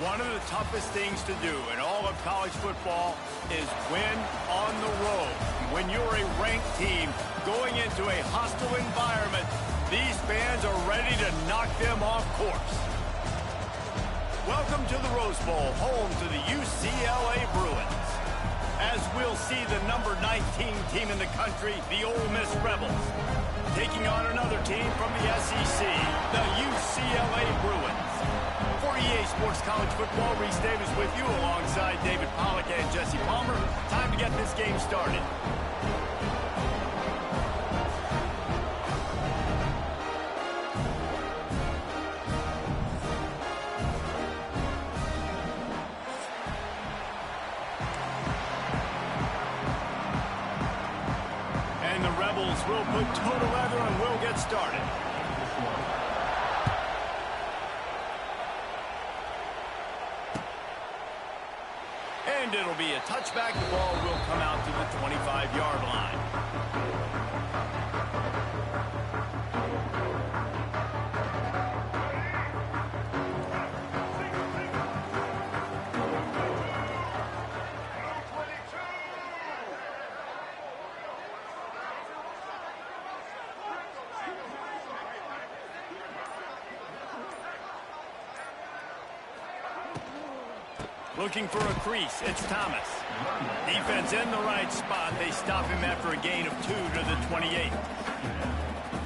One of the toughest things to do in all of college football is win on the road. When you're a ranked team going into a hostile environment, these fans are ready to knock them off course. Welcome to the Rose Bowl, home to the UCLA Bruins. As we'll see the number 19 team in the country, the Ole Miss Rebels, taking on another team from the SEC, the UCLA Bruins. For EA Sports College Football, Reese Davis with you alongside David Pollack and Jesse Palmer. Time to get this game started. And the Rebels will put total leather and will get started. And it'll be a touchback. The ball will come out to the 25-yard line. Looking for a crease, it's Thomas. Defense in the right spot. They stop him after a gain of 2 to the 28.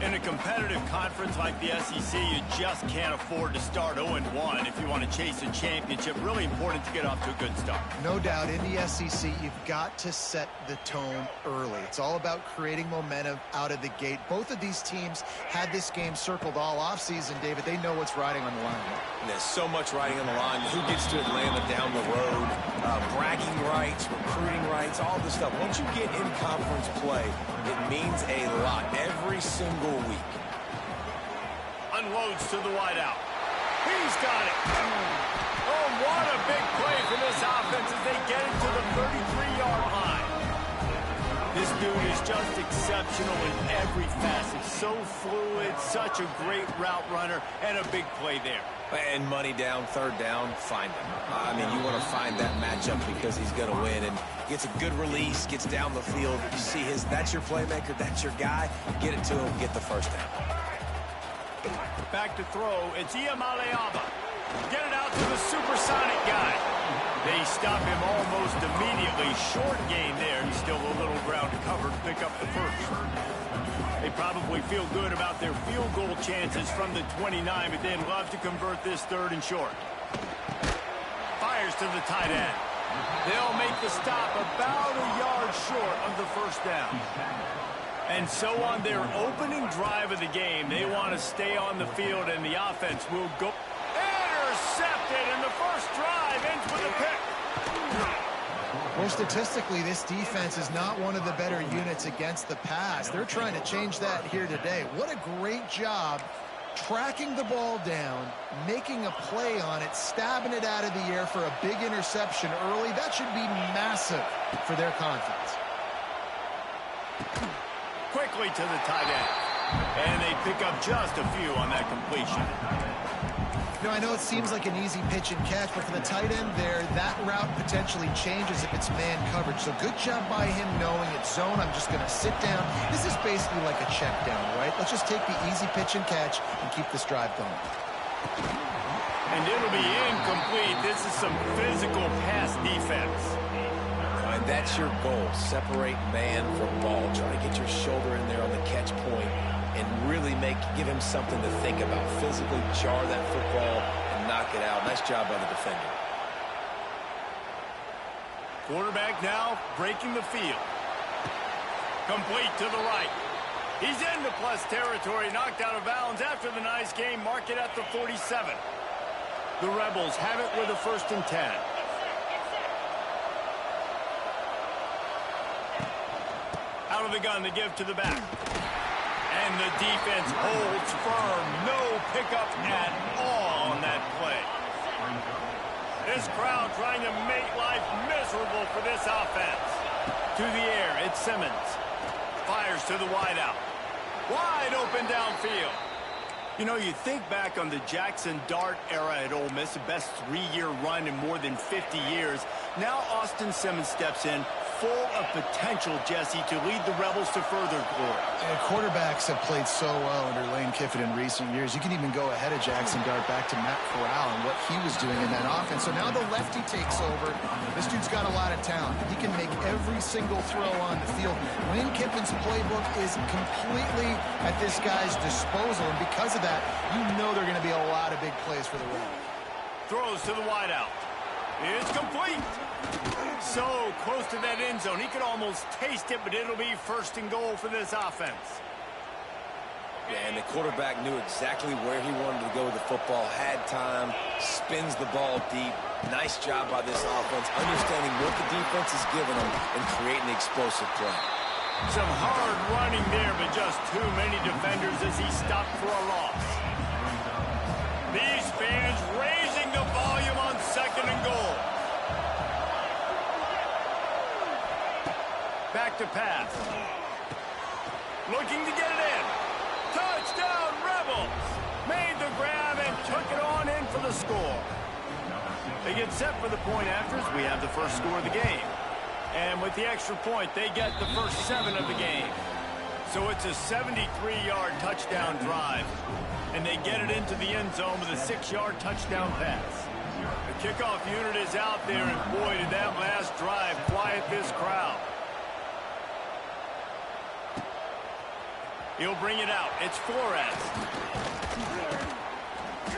In a competitive conference like the SEC, you just can't afford to start 0-1 if you want to chase a championship. Really important to get off to a good start. No doubt, in the SEC, you've got to set the tone early. It's all about creating momentum out of the gate. Both of these teams had this game circled all offseason, David. They know what's riding on the line. And there's so much riding on the line. Who gets to Atlanta down the road? Bragging rights, recruiting rights, all this stuff. Once you get in conference play, it means a lot every single week. Unloads to the wideout. He's got it. Oh, what a big play for this offense as they get it to the 33-yard line. This dude is just exceptional in every facet. So fluid, such a great route runner, and a big play there. And money down, third down, find him. I mean, you want to find that matchup because he's going to win. And gets a good release, gets down the field. You see that's your playmaker, that's your guy. Get it to him, get the first down. Back to throw, it's Iamaleava. Get it out to the supersonic guy. They stop him almost immediately. Short gain there. Still a little ground to cover to pick up the first. They probably feel good about their field goal chances from the 29, but they'd love to convert this third and short. Fires to the tight end. They'll make the stop about a yard short of the first down. And so on their opening drive of the game, they want to stay on the field, and the offense will go. Intercepted, and the first drive ends with a pick. Well, statistically, this defense is not one of the better units against the pass. They're trying to change that here today. What a great job tracking the ball down, making a play on it, stabbing it out of the air for a big interception early. That should be massive for their confidence. Quickly to the tight end. And they pick up just a few on that completion. You know, I know it seems like an easy pitch and catch, but for the tight end there, that route potentially changes if it's man coverage. So good job by him knowing it's zone. I'm just going to sit down. This is basically like a check down, right? Let's just take the easy pitch and catch and keep this drive going. And it'll be incomplete. This is some physical pass defense. And that's your goal. Separate man from ball. Try to get your shoulder in there on the catch point and really give him something to think about. Physically jar that football and knock it out. Nice job by the defender. Quarterback now breaking the field. Complete to the right. He's into plus territory, knocked out of bounds after the nice game. Mark it at the 47. The Rebels have it with a 1st and 10. Out of the gun, they give to the back. And the defense holds firm. No pickup at all on that play. This crowd trying to make life miserable for this offense. To the air, it's Simmons. Fires to the wideout. Wide open downfield. You know, you think back on the Jackson Dart era at Ole Miss, the best 3-year run in more than 50 years. Now Austin Simmons steps in, full of potential, Jesse, to lead the Rebels to further glory. And quarterbacks have played so well under Lane Kiffin in recent years. You can even go ahead of Jackson Dart back to Matt Corral and what he was doing in that offense. So now the lefty takes over. This dude's got a lot of talent. He can make every single throw on the field. Lane Kiffin's playbook is completely at this guy's disposal, and because of that, you know there are going to be a lot of big plays for the Rebels. Throws to the wideout. It's complete. So close to that end zone. He could almost taste it, but it'll be first and goal for this offense. Yeah, and the quarterback knew exactly where he wanted to go with the football, had time, spins the ball deep. Nice job by this offense, understanding what the defense is giving them and creating the explosive play. Some hard running there, but just too many defenders as he stopped for a loss. These fans raising the volume on second and goal. Back to pass. Looking to get it in. Touchdown, Rebels! Made the grab and took it on in for the score. They get set for the point afters. We have the first score of the game. And with the extra point, they get the first 7 of the game. So it's a 73-yard touchdown drive. And they get it into the end zone with a 6-yard touchdown pass. The kickoff unit is out there, and boy, did that last drive quiet this crowd. He'll bring it out. It's Flores.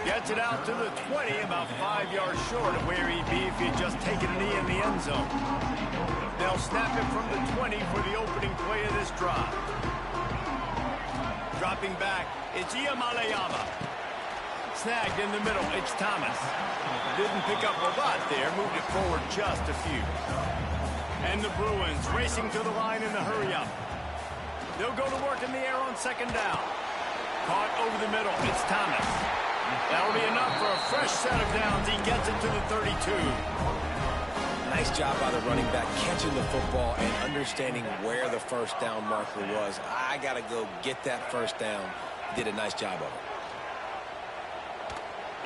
Gets it out to the 20, about 5 yards short of where he'd be if he'd just taken a knee in the end zone. They'll snap it from the 20 for the opening play of this drive. Dropping back, it's Iamaleava. Snagged in the middle, it's Thomas. Didn't pick up a lot there, moved it forward just a few. And the Bruins racing to the line in the hurry-up. They'll go to work in the air on second down. Caught over the middle, it's Thomas. That'll be enough for a fresh set of downs. He gets it to the 32. Nice job by the running back catching the football and understanding where the first down marker was. I got to go get that first down. Did a nice job of it.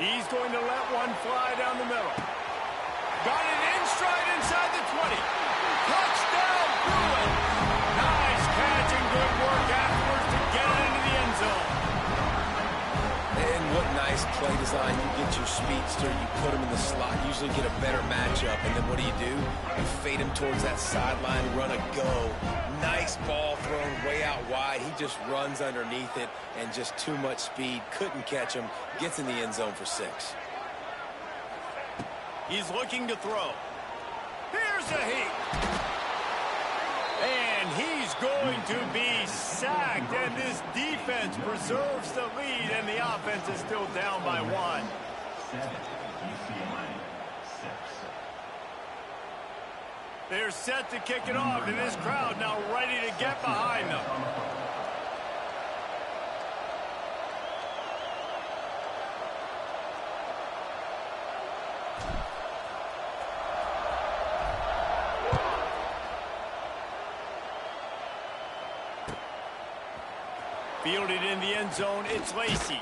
He's going to let one fly down the middle. Got it in stride inside the 20. Touchdown, Bruins. Nice catch and good work afterwards to get it into the end zone. And what nice play design. You get your speedster, you put him in the slot, usually get a better matchup, and then what do? You fade him towards that sideline, run a go. Nice ball thrown way out wide. He just runs underneath it, and just too much speed. Couldn't catch him. Gets in the end zone for 6. He's looking to throw. Here's a heat. And he's going to be sacked, and this defense preserves the lead, and the offense is still down by 1. They're set to kick it off, and this crowd now ready to get behind them. Fielded in the end zone, it's Lacey.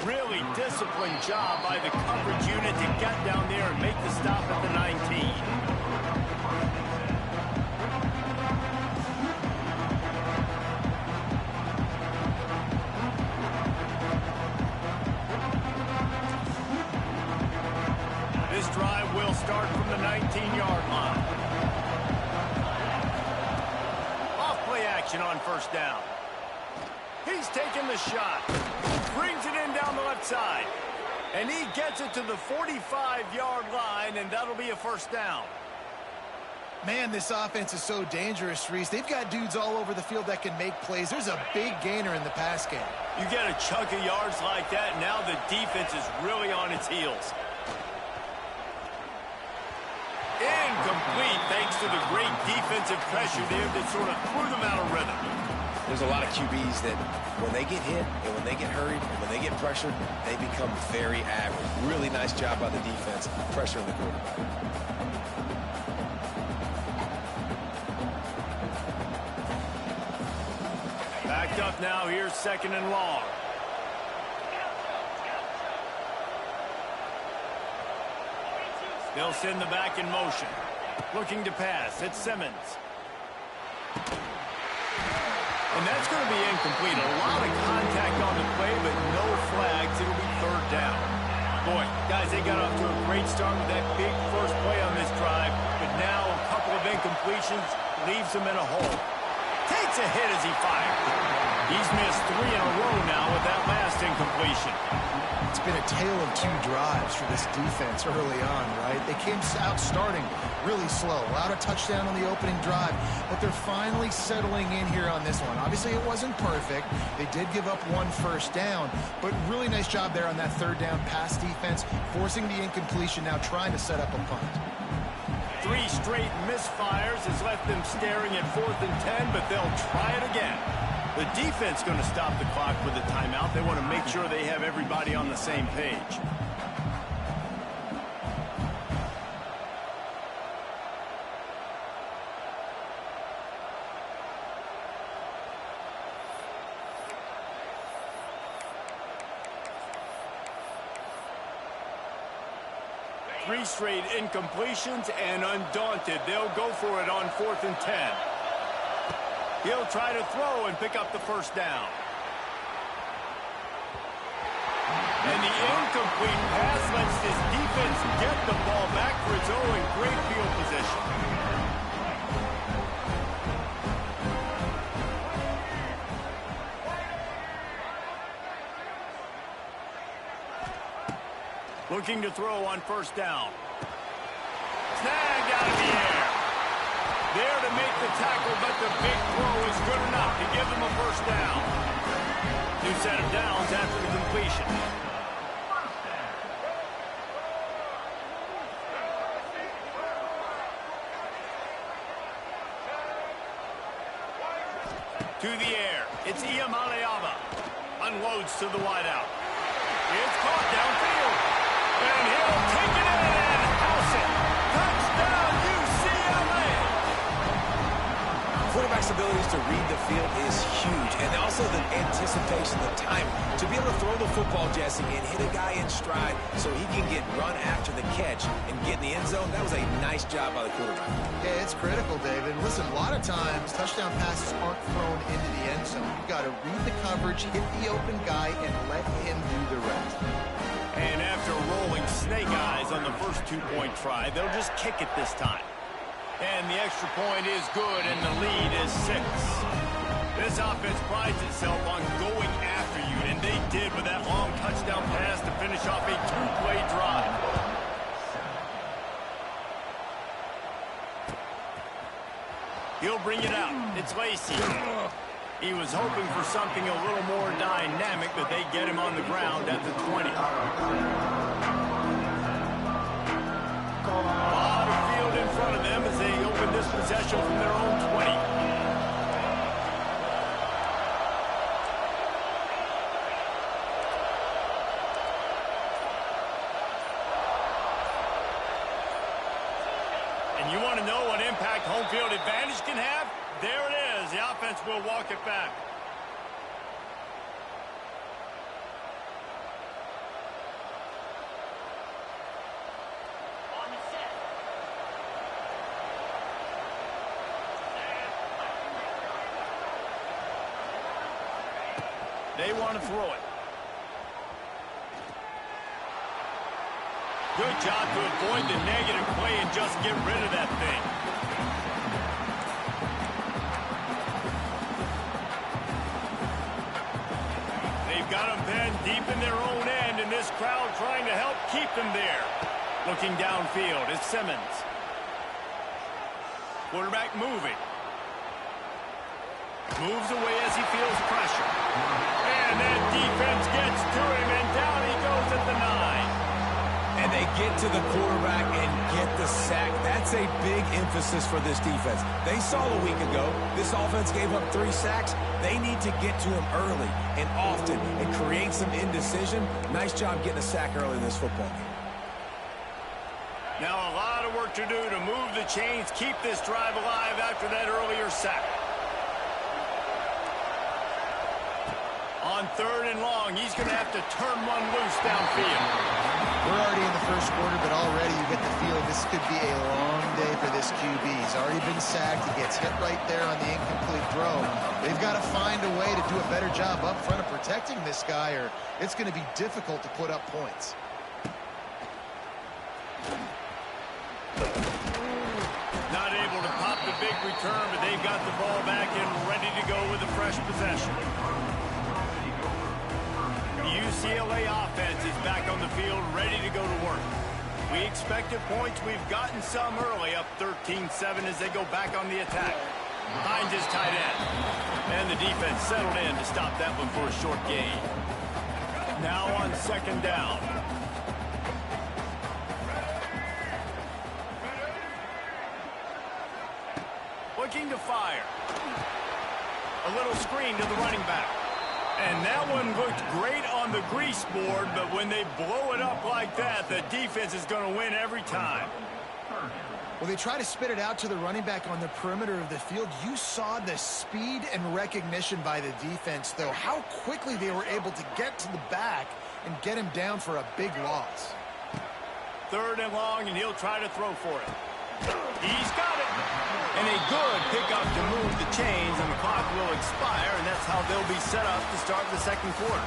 Really disciplined job by the coverage unit to get down there and make the stop at the 19. This drive will start from the 19-yard line. Off play action on first down. He's taking the shot. Brings it in down the left side. And he gets it to the 45-yard line, and that'll be a first down. Man, this offense is so dangerous, Reese. They've got dudes all over the field that can make plays. There's a big gainer in the pass game. You get a chunk of yards like that, and now the defense is really on its heels. Incomplete, thanks to the great defensive pressure there that sort of threw them out of rhythm. There's a lot of QBs that when they get hit and when they get hurried and when they get pressured, they become very average. Really nice job by the defense, pressuring the quarterback. Backed up now, here's second and long. They'll send the back in motion. Looking to pass. It's Simmons. And that's going to be incomplete. A lot of contact on the play, but no flags. It'll be third down. Boy, guys, they got off to a great start with that big first play on this drive, but now a couple of incompletions leaves them in a hole. Takes a hit as he fired. He's missed 3 in a row now with that last incompletion. It's been a tale of 2 drives for this defense early on, right? They came out starting really slow. Allowed a touchdown on the opening drive, but they're finally settling in here on this one. Obviously, it wasn't perfect. They did give up 1 first down, but really nice job there on that third down pass defense, forcing the incompletion, now trying to set up a punt. 3 straight misfires has left them staring at 4th and 10, but they'll try it again. The defense going to stop the clock with a timeout. They want to make sure they have everybody on the same page. Three straight incompletions, and undaunted, they'll go for it on 4th and 10. He'll try to throw and pick up the first down. And the incomplete pass lets this defense get the ball back for its own in great field position. Looking to throw on first down. Snagged out of the air. There to make the tackle, but the big throw is good enough to give them a first down. New set of downs after the completion. To the air. It's Iyamaleava. Unloads to the wideout. It's caught downfield. And he'll take it in and house it. Touchdown, UCLA. Quarterback's abilities to read the field is huge, and also the anticipation, the time to be able to throw the football, Jesse, and hit a guy in stride so he can get run after the catch and get in the end zone. That was a nice job by the quarterback. Yeah, it's critical, David. Listen, a lot of times touchdown passes aren't thrown into the end zone. You've got to read the coverage, hit the open guy, and let him do the rest. And after rolling snake eyes on the first 2-point try, they'll just kick it this time. And the extra point is good, and the lead is 6. This offense prides itself on going after you, and they did with that long touchdown pass to finish off a 2-play drive. He'll bring it out. It's Lacy. He was hoping for something a little more dynamic, but they get him on the ground at the 20. A lot of field in front of them as they open this possession from their own 20. And you want to know what impact home field advantage can have? There it is. The offense will walk it back. They want to throw it. Good job to avoid the negative play and just get rid of that thing. They've got them pinned deep in their own end, and this crowd trying to help keep them there. Looking downfield, it's Simmons. Quarterback moving. Moves away as he feels pressure. And that defense gets to him, and down he goes at the 9. And they get to the quarterback and get the sack. That's a big emphasis for this defense. They saw a week ago, this offense gave up 3 sacks. They need to get to him early and often and create some indecision. Nice job getting a sack early in this football game. Now a lot of work to do to move the chains, keep this drive alive after that earlier sack. On 3rd and long, he's going to have to turn one loose downfield. We're already in the first quarter, but already you get the feeling this could be a long day for this QB. He's already been sacked. He gets hit right there on the incomplete throw. They've got to find a way to do a better job up front of protecting this guy, or it's going to be difficult to put up points. Not able to pop the big return, but they've got the ball back and ready to go with a fresh possession. The UCLA offense is back on the field, ready to go to work. We expected points. We've gotten some early, up 13-7 as they go back on the attack. Hines is tight end. And the defense settled in to stop that one for a short gain. Now on second down. Looking to fire. A little screen to the running back. And that one looked great on the grease board, but when they blow it up like that, the defense is going to win every time. Well, they try to spit it out to the running back on the perimeter of the field. You saw the speed and recognition by the defense, though, how quickly they were able to get to the back and get him down for a big loss. Third and long, and he'll try to throw for it. He's got it. And a good pickup to move the chains, and the clock will expire, and that's how they'll be set up to start the second quarter.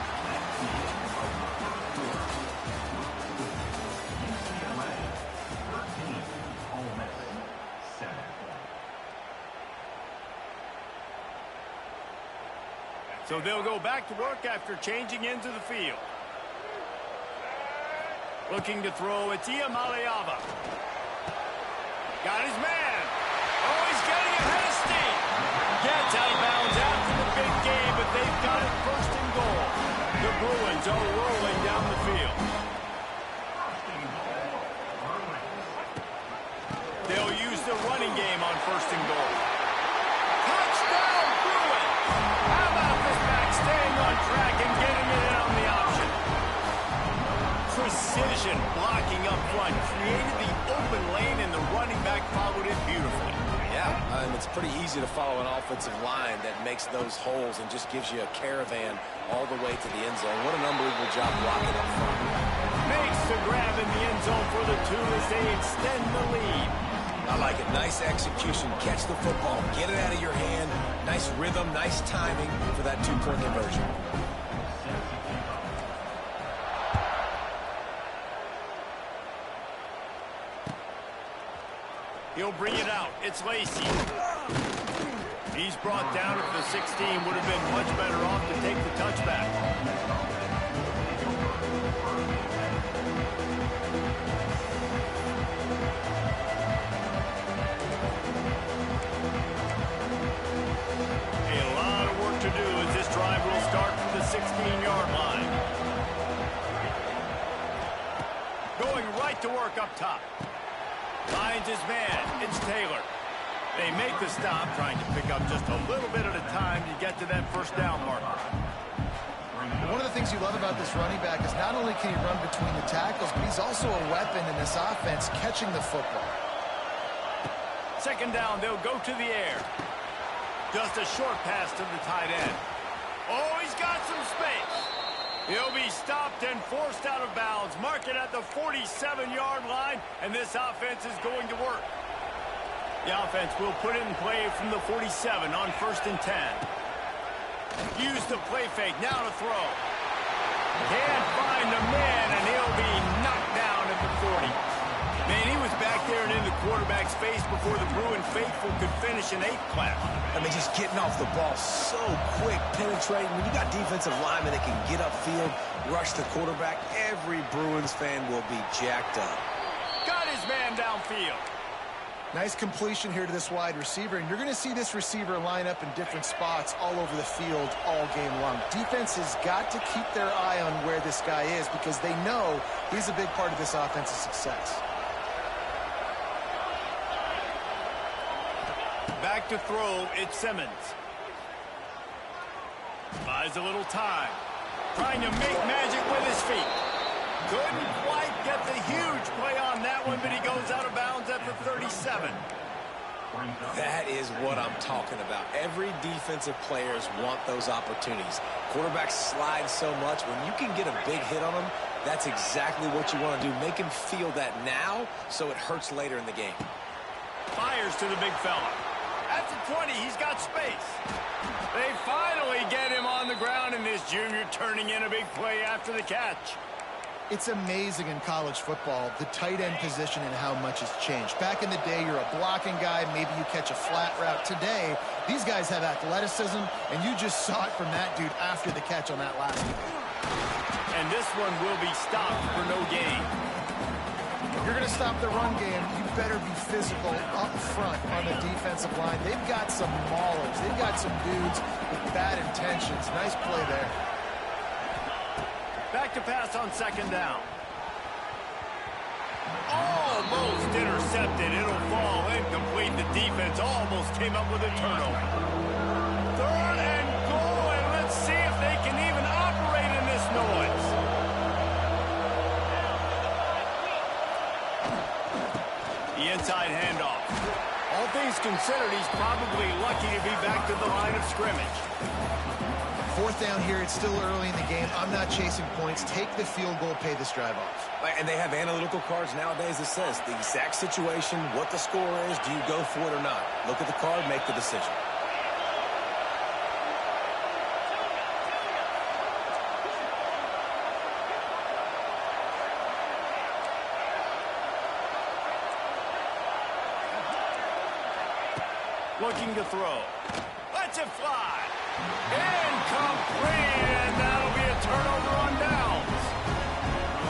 So they'll go back to work after changing into the field. Looking to throw, it's Iamaleava. Got his man. Oh, he's getting ahead of steam. Gets out of bounds after the big game, but they've got it first and goal. The Bruins are rolling down the field. They'll use the running game on first and goal. Touchdown, Bruins! How about this back staying on track and getting it in on the option? Precision blocking up front created the open lane, and the running back followed it beautifully. Yeah, it's pretty easy to follow an offensive line that makes those holes and just gives you a caravan all the way to the end zone. What an unbelievable job blocking up front. Makes the grab in the end zone for the two as they extend the lead. I like it. Nice execution. Catch the football. Get it out of your hand. Nice rhythm, nice timing for that two-point conversion. He'll bring it out. It's Lacy. He's brought down at the 16. Would have been much better off to take the touchback. A lot of work to do as this drive will start from the 16-yard line. Going right to work up top. Finds his man. It's Taylor. They make the stop, trying to pick up just a little bit at a time to get to that first down marker. One of the things you love about this running back is not only can he run between the tackles, but he's also a weapon in this offense catching the football. Second down, they'll go to the air. Just a short pass to the tight end. Oh, he's got some space. He'll be stopped and forced out of bounds. Mark it at the 47-yard line, and this offense is going to work. The offense will put it in play from the 47 on first and 10. Use the play fake, now to throw. Can't find the man, and he'll be knocked down at the 40. Man, he was back there and in the quarterback's face before the Bruin faithful could finish an 8 clap. I mean, just getting off the ball so quick, penetrating. When you got defensive linemen that can get upfield, rush the quarterback, every Bruins fan will be jacked up. Got his man downfield. Nice completion here to this wide receiver, and you're going to see this receiver line up in different spots all over the field all game long. Defense has got to keep their eye on where this guy is because they know he's a big part of this offensive success. Back to throw, it's Simmons. Buys a little time. Trying to make magic with his feet. Couldn't quite get the huge play on that one, but he goes out of bounds at the 37. That is what I'm talking about. Every defensive players want those opportunities. Quarterbacks slide so much. When you can get a big hit on them, That's exactly what you want to do. Make him feel that now so it hurts later in the game. Fires to the big fella. At the 20, he's got space. They finally get him on the ground, and this junior turning in a big play after the catch. It's amazing in college football, the tight end position and how much has changed. Back in the day, you're a blocking guy, maybe you catch a flat route. Today, these guys have athleticism, and you just saw it from that dude after the catch on that last one. And this one will be stopped for no gain. If you're going to stop the run game, you better be physical up front on the defensive line. They've got some maulers. They've got some dudes with bad intentions. Nice play there. Back to pass on second down. Almost intercepted. It'll fall incomplete. The defense almost came up with a turnover. Third and goal, and let's see if they can even operate in this noise. The inside handoff. All things considered, he's probably lucky to be back to the line of scrimmage. Fourth down here, it's still early in the game. I'm not chasing points. Take the field goal, pay this drive off. And they have analytical cards nowadays that says the exact situation, what the score is, do you go for it or not? Look at the card, make the decision. Looking to throw. Lets it fly. Incomplete, and that'll be a turnover on downs.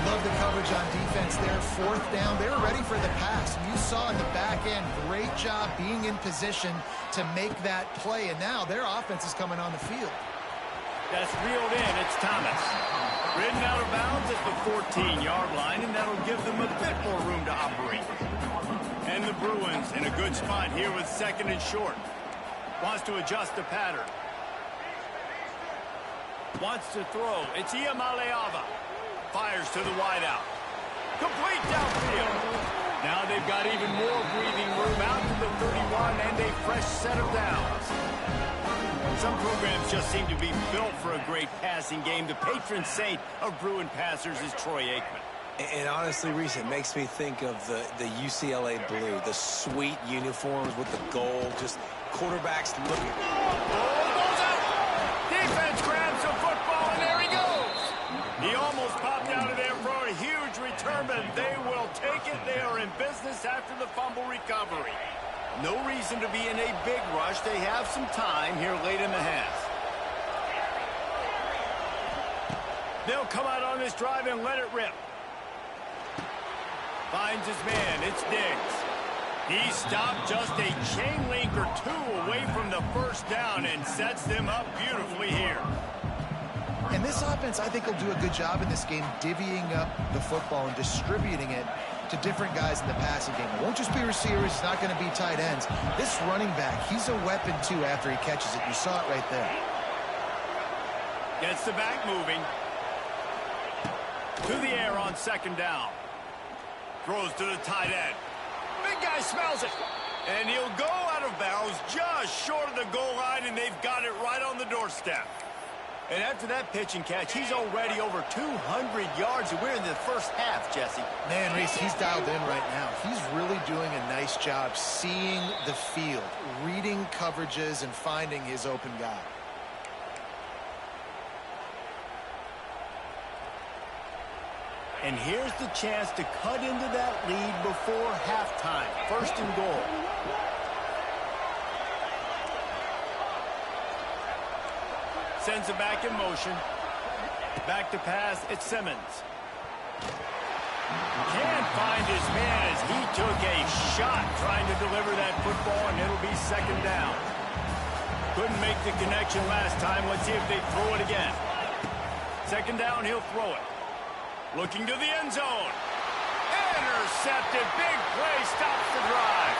Love the coverage on defense there. Fourth down, they were ready for the pass. You saw in the back end, great job being in position to make that play, and now their offense is coming on the field. That's reeled in. It's Thomas. Ridden out of bounds at the 14-yard line, and that'll give them a bit more room to operate. And the Bruins in a good spot here with second and short. Wants to adjust the pattern. Wants to throw. It's Iamaleava. Fires to the wideout. Complete downfield. Now they've got even more breathing room out to the 31 and a fresh set of downs. Some programs just seem to be built for a great passing game. The patron saint of Bruin passers is Troy Aikman. And honestly, Reese, it makes me think of the UCLA blue, the sweet uniforms with the gold, just quarterbacks looking. Goes out. Defense grabs the football, and there he goes. He almost popped out of there for a huge return, but they will take it. They are in business after the fumble recovery. No reason to be in a big rush. They have some time here late in the half. They'll come out on this drive and let it rip. Finds his man. It's Diggs. He stopped just a chain link or two away from the first down and sets them up beautifully here. And this offense, I think, will do a good job in this game divvying up the football and distributing it to different guys in the passing game. It won't just be receivers. It's not going to be tight ends. This running back, he's a weapon, too, after he catches it. You saw it right there. Gets the back moving. To the air on second down. Throws to the tight end. Big guy smells it. And he'll go out of bounds just short of the goal line, and they've got it right on the doorstep. And after that pitch and catch, he's already over 200 yards, and we're in the first half, Jesse. Man, Reese, he's dialed in right now. He's really doing a nice job seeing the field, reading coverages, and finding his open guy. And here's the chance to cut into that lead before halftime. First and goal. Sends it back in motion. Back to pass. It's Simmons. Can't find his man as he took a shot trying to deliver that football, and it'll be second down. Couldn't make the connection last time. Let's see if they throw it again. Second down, he'll throw it. Looking to the end zone. Intercepted. Big play. Stops the drive.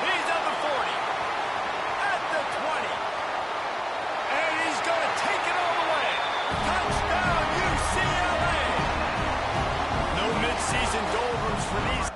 He's at the 40. At the 20. And he's going to take it all the way. Touchdown, UCLA. No midseason doldrums for these.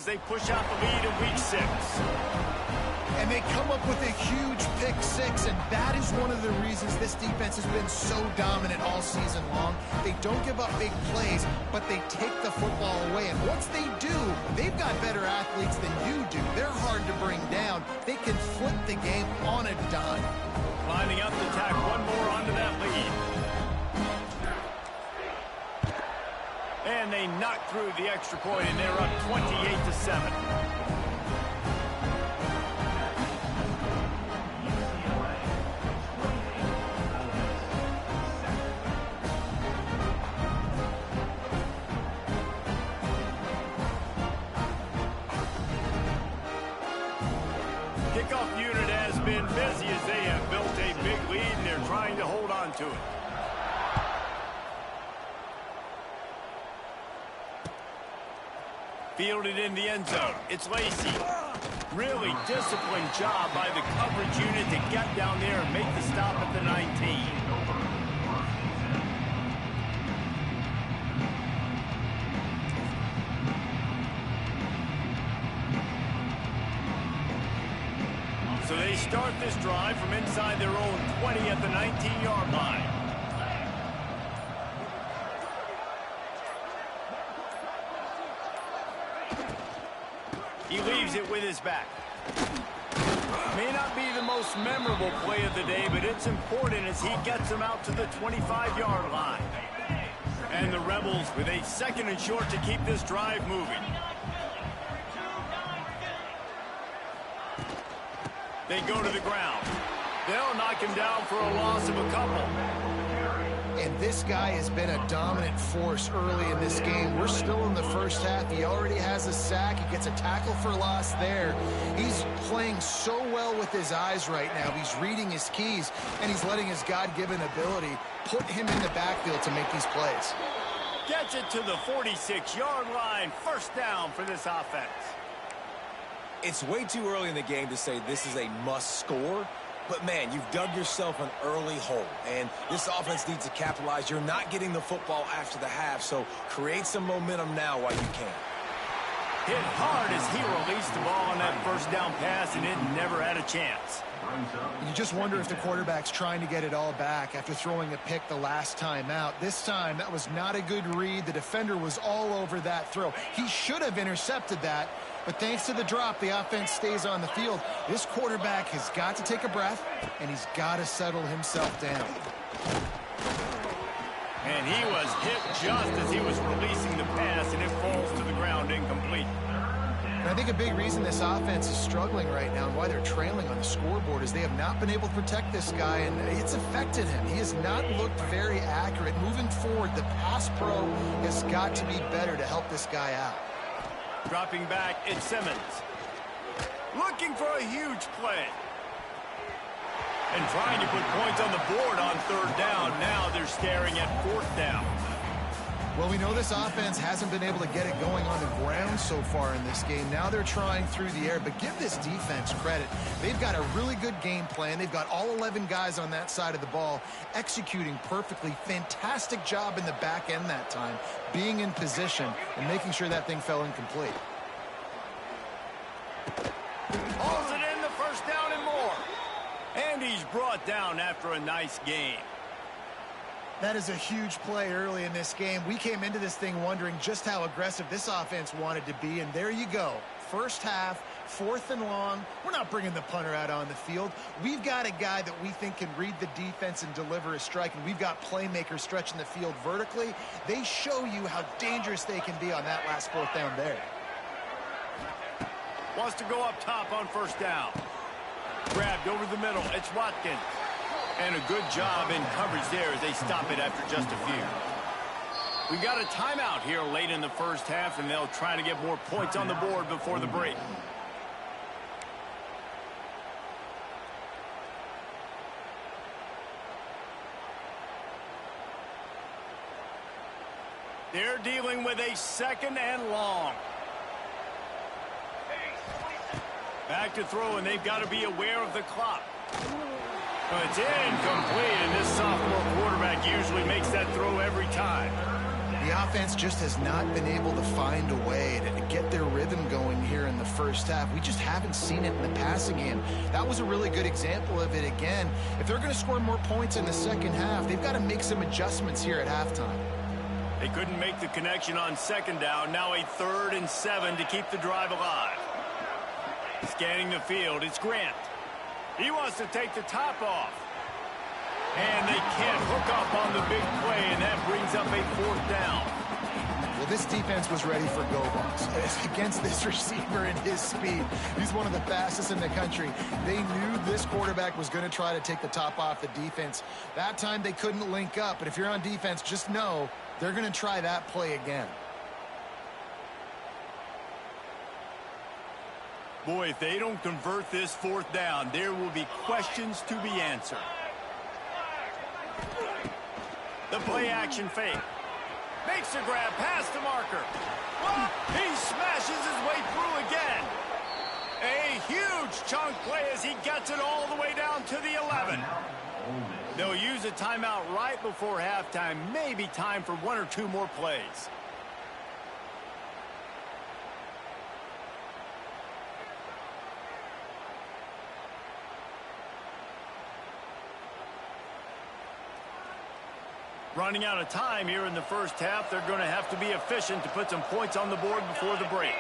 as they push out the lead in Week 6. And they come up with a huge pick six, and that is one of the reasons this defense has been so dominant all season long. They don't give up big plays, but they take the football away. And once they do, they've got better athletes than you do. They're hard to bring down. They can flip the game on a dime. Lining up to tack one more onto that lead. And they knock through the extra point, and they're up 28-7. Kickoff unit has been busy as they have built a big lead, and they're trying to hold on to it. Fielded in the end zone. It's Lacy. Really disciplined job by the coverage unit to get down there and make the stop at the 19. So they start this drive from inside their own 20 at the 19-yard line. He leaves it with his back. May not be the most memorable play of the day, but it's important as he gets them out to the 25-yard line. And the Rebels with a 2nd and short to keep this drive moving. They go to the ground. They'll knock him down for a loss of a couple. And this guy has been a dominant force early in this game. We're still in the first half. He already has a sack. He gets a tackle for loss there. He's playing so well with his eyes right now. He's reading his keys, and he's letting his God-given ability put him in the backfield to make these plays. Gets it to the 46-yard line. First down for this offense. It's way too early in the game to say this is a must score. But, man, you've dug yourself an early hole, and this offense needs to capitalize. You're not getting the football after the half, so create some momentum now while you can. Hit hard as he released the ball on that first down pass, and it never had a chance. You just wonder if the quarterback's trying to get it all back after throwing a pick the last time out. This time, that was not a good read. The defender was all over that throw. He should have intercepted that, but thanks to the drop, the offense stays on the field. This quarterback has got to take a breath, and he's got to settle himself down. And he was hit just as he was releasing the pass, and it falls to the ground incomplete. And I think a big reason this offense is struggling right now and why they're trailing on the scoreboard is they have not been able to protect this guy, and it's affected him. He has not looked very accurate. Moving forward, the pass pro has got to be better to help this guy out. Dropping back, it's Simmons. Looking for a huge play. And trying to put points on the board on 3rd down. Now they're staring at 4th down. Well, we know this offense hasn't been able to get it going on the ground so far in this game. Now they're trying through the air, but give this defense credit. They've got a really good game plan. They've got all 11 guys on that side of the ball executing perfectly. Fantastic job in the back end that time, being in position and making sure that thing fell incomplete. Hauls it in, the first down and more. And he's brought down after a nice game. That is a huge play early in this game. We came into this thing wondering just how aggressive this offense wanted to be, and there you go. First half, 4th and long. We're not bringing the punter out on the field. We've got a guy that we think can read the defense and deliver a strike, and we've got playmakers stretching the field vertically. They show you how dangerous they can be on that last 4th down there. Wants to go up top on 1st down. Grabbed over the middle. It's Watkins. And a good job in coverage there as they stop it after just a few. We've got a timeout here late in the first half, and they'll try to get more points on the board before the break. They're dealing with a 2nd and long. Back to throw, and they've got to be aware of the clock. It's incomplete, and this sophomore quarterback usually makes that throw every time. The offense just has not been able to find a way to get their rhythm going here in the first half. We just haven't seen it in the passing game. That was a really good example of it again. If they're going to score more points in the second half, they've got to make some adjustments here at halftime. They couldn't make the connection on second down. Now a 3rd and 7 to keep the drive alive. Scanning the field, it's Grant. He wants to take the top off. And they can't hook up on the big play, and that brings up a 4th down. Well, this defense was ready for go-balls against this receiver and his speed. He's one of the fastest in the country. They knew this quarterback was going to try to take the top off the defense. That time they couldn't link up, but if you're on defense, just know they're going to try that play again. Boy, if they don't convert this 4th down, there will be questions to be answered. The play-action fake. Makes a grab past the marker. He smashes his way through again. A huge chunk play as he gets it all the way down to the 11. They'll use a timeout right before halftime. Maybe time for 1 or 2 more plays. Running out of time here in the first half. They're going to have to be efficient to put some points on the board before the break.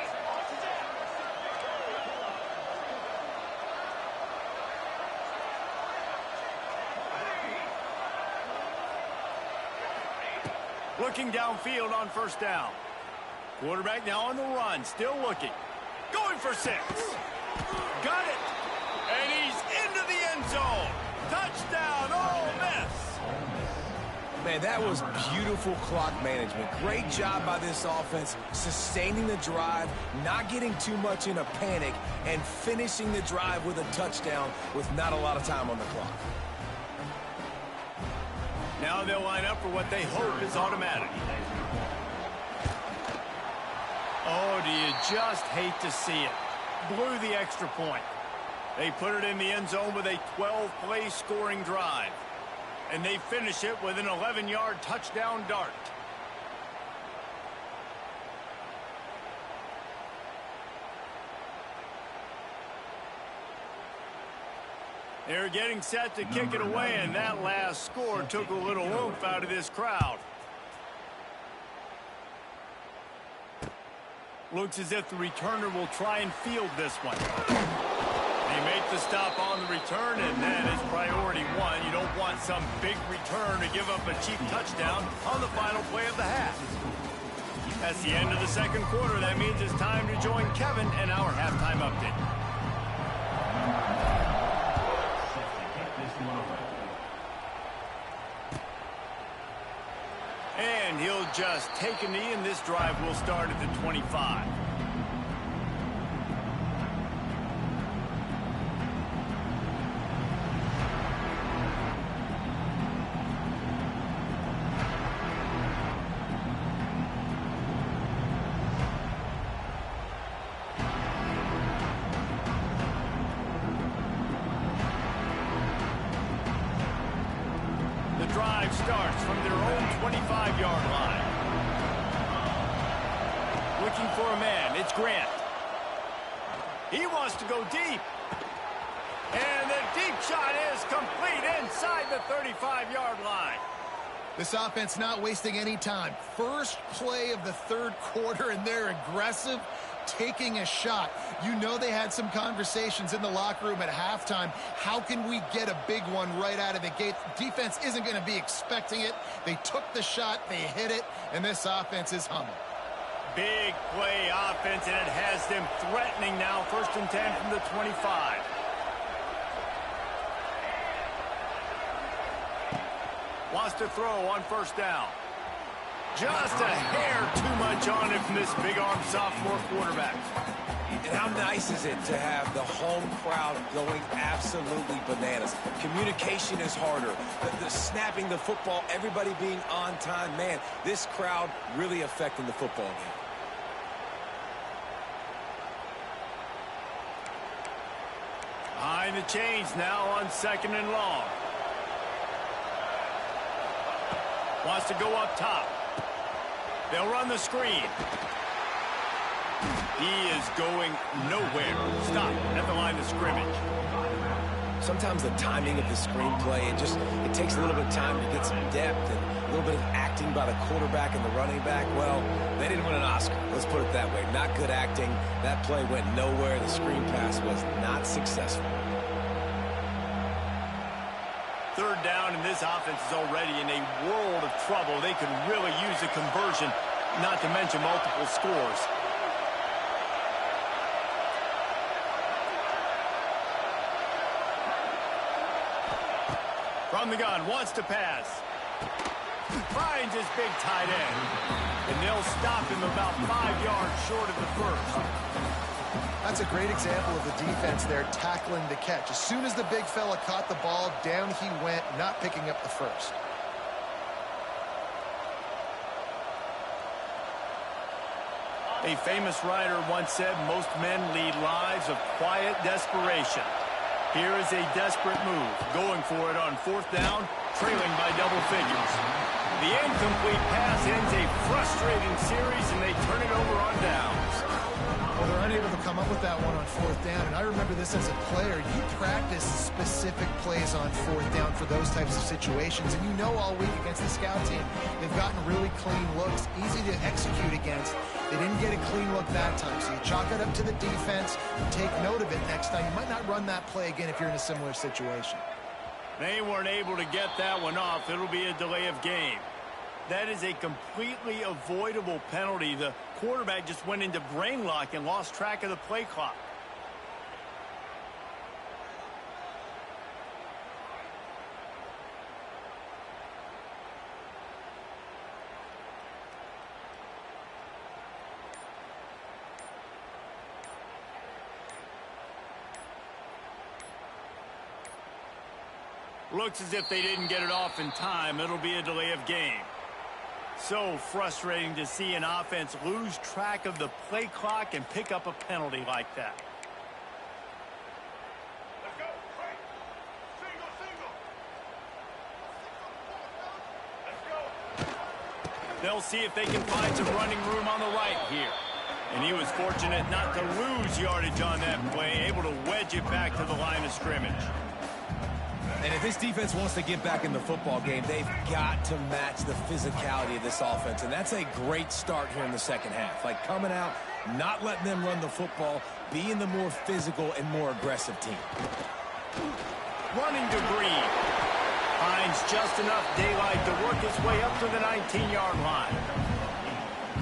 Looking downfield on 1st down. Quarterback now on the run, still looking. Going for 6. Got it. And he's into the end zone. Touchdown, Ole Miss. Man, that was beautiful clock management. Great job by this offense, sustaining the drive, not getting too much in a panic, and finishing the drive with a touchdown with not a lot of time on the clock. Now they'll line up for what they hope is automatic. Oh, do you just hate to see it? Blew the extra point. They put it in the end zone with a 12-play scoring drive. And they finish it with an 11-yard touchdown dart. They're getting set to kick it away, and that last score took a little oomph out of this crowd. Looks as if the returner will try and field this one. They make the stop on the return, and that is priority 1. You don't want some big return to give up a cheap touchdown on the final play of the half. That's the end of the second quarter. That means it's time to join Kevin and our halftime update. And he'll just take a knee, and this drive will start at the 25. Drive starts from their own 25-yard line. Looking for a man, it's Grant. He wants to go deep. And the deep shot is complete inside the 35-yard line. This offense not wasting any time. First play of the 3rd quarter, and they're aggressive, taking a shot. You know they had some conversations in the locker room at halftime. How can we get a big one right out of the gate? Defense isn't going to be expecting it. They took the shot, they hit it, and this offense is humming. Big play offense, and it has them threatening now. 1st and 10 from the 25. Wants to throw on 1st down. Just a hair too much on it from this big-arm sophomore quarterback. And how nice is it to have the home crowd going absolutely bananas? Communication is harder. The snapping the football, everybody being on time. Man, this crowd really affecting the football game. Behind the chains now on 2nd and long. Wants to go up top. They'll run the screen. He is going nowhere. Stop at the line of scrimmage. Sometimes the timing of the screenplay, it takes a little bit of time to get some depth and a little bit of acting by the quarterback and the running back. Well, they didn't win an Oscar. Let's put it that way. Not good acting. That play went nowhere. The screen pass was not successful. Third down, and this offense is already in a world of trouble. They could really use a conversion, not to mention multiple scores. From the gun, wants to pass. Finds his big tight end. And they'll stop him about 5 yards short of the first. That's a great example of the defense there tackling the catch. As soon as the big fella caught the ball, down he went, not picking up the first. A famous writer once said, most men lead lives of quiet desperation. Here is a desperate move, going for it on fourth down, trailing by double figures. The incomplete pass ends a frustrating series, and they turn it over on downs. Well, they're unable to come up with that one on fourth down, and I remember this as a player. You practice specific plays on fourth down for those types of situations, and you know all week against the scout team, they've gotten really clean looks, easy to execute against. They didn't get a clean look that time, so you chalk it up to the defense, take note of it next time. You might not run that play again if you're in a similar situation. They weren't able to get that one off. It'll be a delay of game. That is a completely avoidable penalty. The quarterback just went into brain lock and lost track of the play clock. Looks as if they didn't get it off in time. It'll be a delay of game. So frustrating to see an offense lose track of the play clock and pick up a penalty like that. Let's go. Right. Single. Let's go. They'll see if they can find some running room on the right here. And he was fortunate not to lose yardage on that play, able to wedge it back to the line of scrimmage. And if this defense wants to get back in the football game, they've got to match the physicality of this offense. And that's a great start here in the second half. Like coming out, not letting them run the football, being the more physical and more aggressive team. Running to Green. Finds just enough daylight to work his way up to the 19-yard line.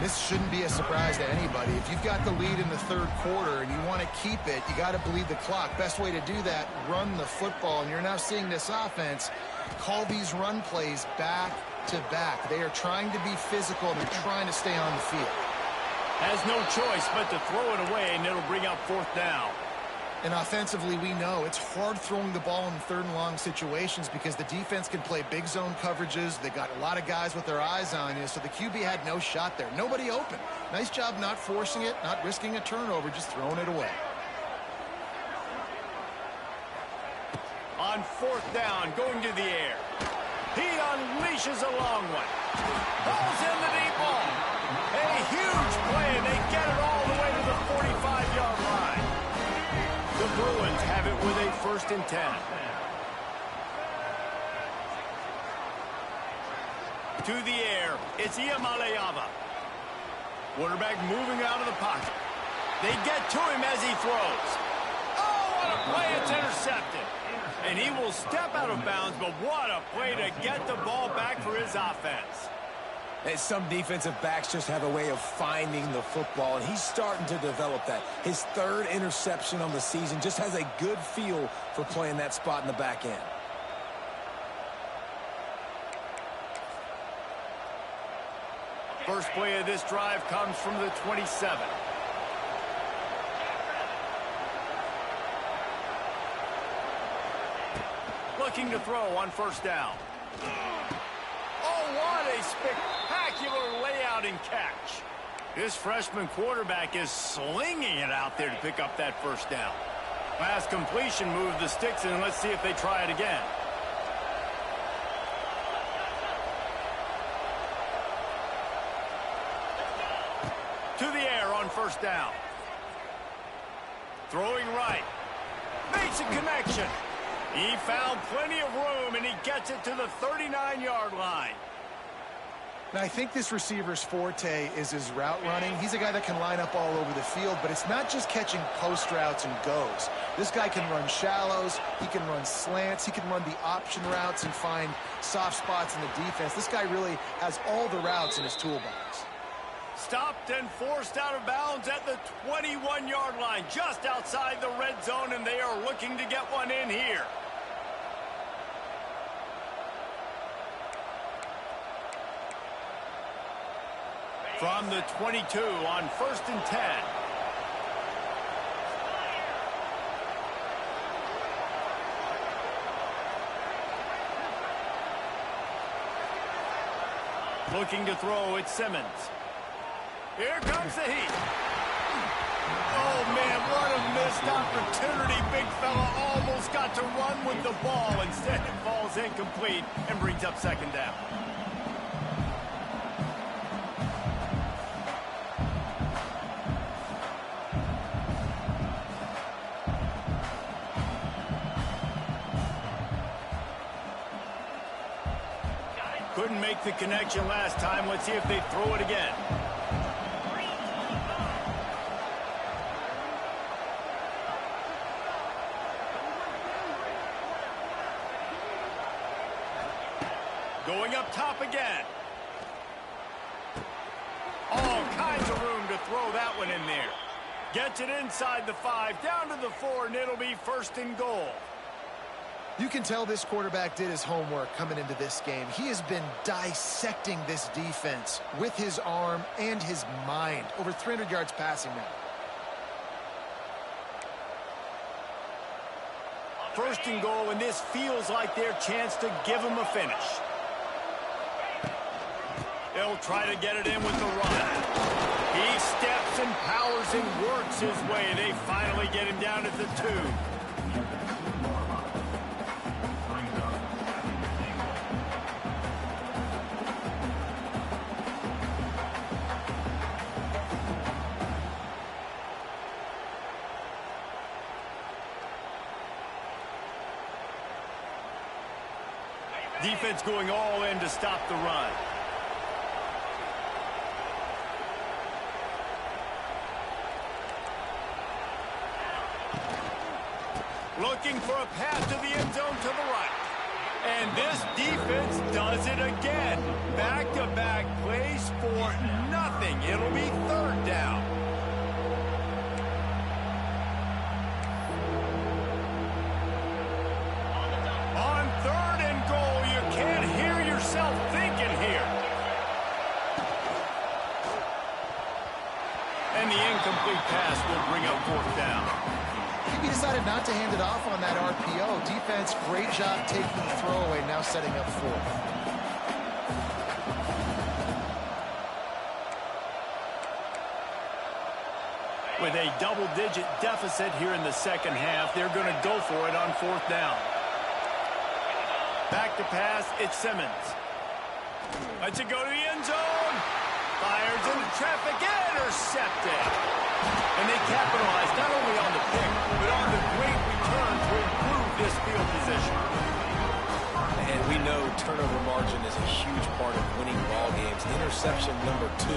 This shouldn't be a surprise to anybody. If you've got the lead in the third quarter and you want to keep it, you got to bleed the clock. Best way to do that, run the football. And you're now seeing this offense call these run plays back to back. They are trying to be physical. They're trying to stay on the field. Has no choice but to throw it away, and it'll bring up fourth down. And offensively, we know it's hard throwing the ball in third and long situations because the defense can play big zone coverages. They got a lot of guys with their eyes on you, so the QB had no shot there. Nobody open. Nice job not forcing it, not risking a turnover, just throwing it away. On fourth down, going to the air. He unleashes a long one. Pulls in the deep ball. A huge play, and they get it all the way to the 45-yard line. The Bruins have it with a 1st and 10. To the air, it's Iamaleava. Quarterback moving out of the pocket. They get to him as he throws. Oh, what a play, it's intercepted. And he will step out of bounds, but what a play to get the ball back for his offense. And some defensive backs just have a way of finding the football, and he's starting to develop that. His 3rd interception on the season, just has a good feel for playing that spot in the back end. First play of this drive comes from the 27. Looking to throw on first down. Oh, what a spectacular layout and catch. This freshman quarterback is slinging it out there to pick up that first down. Pass completion, move the sticks, and let's see if they try it again. first down. Throwing right. Makes a connection. He found plenty of room, and he gets it to the 39-yard line. Now, I think this receiver's forte is his route running. He's a guy that can line up all over the field, but it's not just catching post routes and goes. This guy can run shallows, he can run slants, he can run the option routes and find soft spots in the defense. This guy really has all the routes in his toolbox. Stopped and forced out of bounds at the 21-yard line, just outside the red zone, and they are looking to get one in here. From the 22 on 1st and 10. Looking to throw, it's Simmons. Here comes the heat. Oh, man, what a missed opportunity. Big fella almost got to run with the ball. Instead, it falls incomplete and brings up 2nd down. Couldn't make the connection last time. Let's see if they throw it again. Going up top again. All kinds of room to throw that one in there. Gets it inside the 5, down to the 4, and it'll be 1st and goal. You can tell this quarterback did his homework coming into this game. He has been dissecting this defense with his arm and his mind. Over 300 yards passing now. 1st and goal, and this feels like their chance to give him a finish. They'll try to get it in with the run. He steps and powers and works his way. They finally get him down at the 2. Defense going all in to stop the run. Looking for a pass to the end zone to the right. And this defense does it again. Back-to-back plays for nothing. It'll be 3rd down. On 3rd and goal, you can't hear yourself thinking here. And the incomplete pass will bring up 4th down. He decided not to hand it off on that RPO. Defense, great job taking the throwaway, now setting up 4th. With a double-digit deficit here in the 2nd half, they're going to go for it on 4th down. Back to pass, it's Simmons. Lets it go to the end zone. Fires into traffic, intercepted. And they capitalize not only on the pick, but on the great return to improve this field position. And we know turnover margin is a huge part of winning ball games. Interception number 2.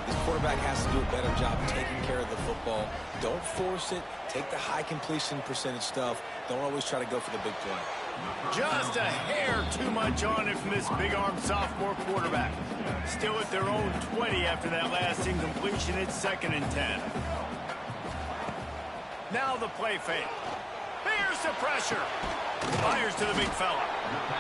This quarterback has to do a better job taking care of the football. Don't force it. Take the high completion percentage stuff. Don't always try to go for the big play. Just a hair too much on it from this big-armed sophomore quarterback. Still at their own 20 after that last incompletion. It's 2nd and 10. Now the play fake. Here's the pressure. Fires to the big fella.